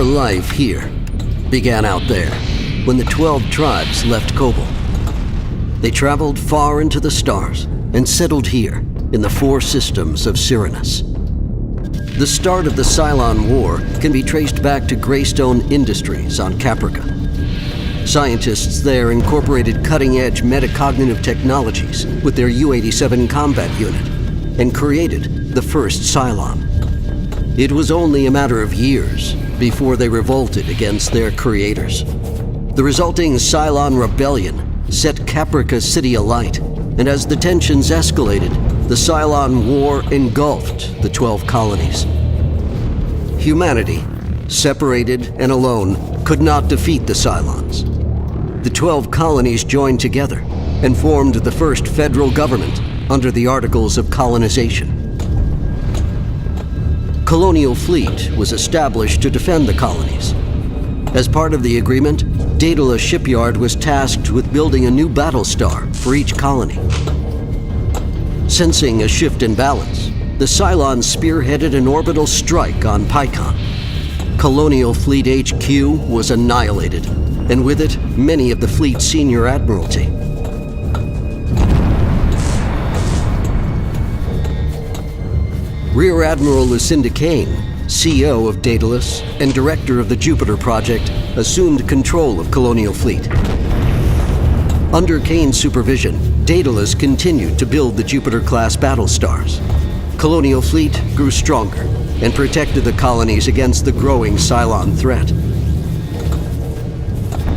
Our life here began out there, when the 12 tribes left Kobol. They traveled far into the stars and settled here in the 4 systems of Cyrannus. The start of the Cylon War can be traced back to Greystone Industries on Caprica. Scientists there incorporated cutting-edge metacognitive technologies with their U-87 combat unit and created the first Cylon. It was only a matter of years before they revolted against their creators. The resulting Cylon rebellion set Caprica City alight, and as the tensions escalated, the Cylon War engulfed the 12 colonies. Humanity, separated and alone, could not defeat the Cylons. The 12 colonies joined together and formed the first federal government under the Articles of Colonization. Colonial Fleet was established to defend the colonies. As part of the agreement, Daidalos shipyard was tasked with building a new battlestar for each colony. Sensing a shift in balance, the Cylons spearheaded an orbital strike on Pycon. Colonial Fleet HQ was annihilated, and with it, many of the fleet's senior admiralty. Rear Admiral Lucinda Cain, CEO of Daidalos and director of the Jupiter project, assumed control of Colonial Fleet. Under Cain's supervision, Daidalos continued to build the Jupiter-class battlestars. Colonial Fleet grew stronger and protected the colonies against the growing Cylon threat.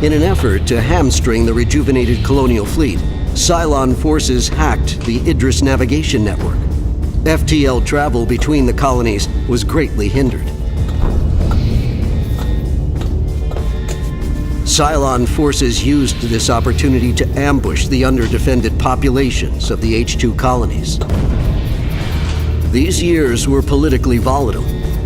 In an effort to hamstring the rejuvenated Colonial Fleet, Cylon forces hacked the Idris navigation network. FTL travel between the colonies was greatly hindered. Cylon forces used this opportunity to ambush the underdefended populations of the H2 colonies. These years were politically volatile.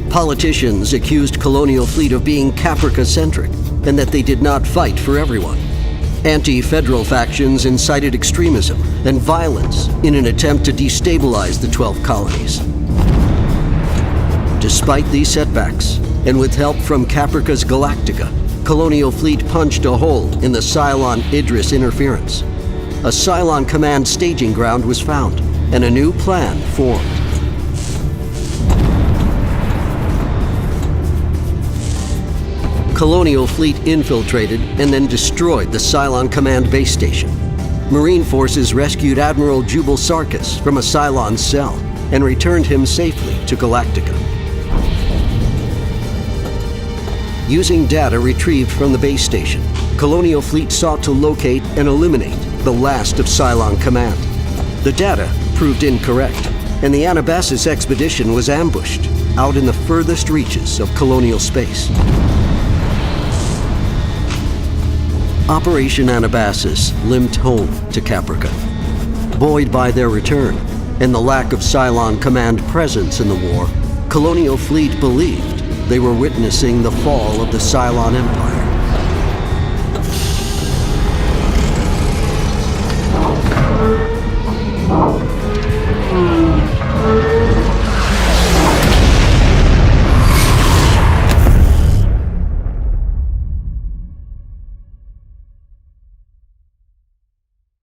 Politicians accused Colonial Fleet of being Caprica-centric and that they did not fight for everyone. Anti-federal factions incited extremism and violence in an attempt to destabilize the 12 colonies. Despite these setbacks, and with help from Caprica's Galactica, Colonial Fleet punched a hole in the Cylon-Idris interference. A Cylon command staging ground was found, and a new plan formed. Colonial Fleet infiltrated and then destroyed the Cylon Command base station. Marine forces rescued Admiral Jubal Sarkis from a Cylon cell and returned him safely to Galactica. Using data retrieved from the base station, Colonial Fleet sought to locate and eliminate the last of Cylon Command. The data proved incorrect, and the Anabasis expedition was ambushed out in the furthest reaches of colonial space. Operation Anabasis limped home to Caprica. Buoyed by their return and the lack of Cylon Command presence in the war, Colonial Fleet believed they were witnessing the fall of the Cylon Empire.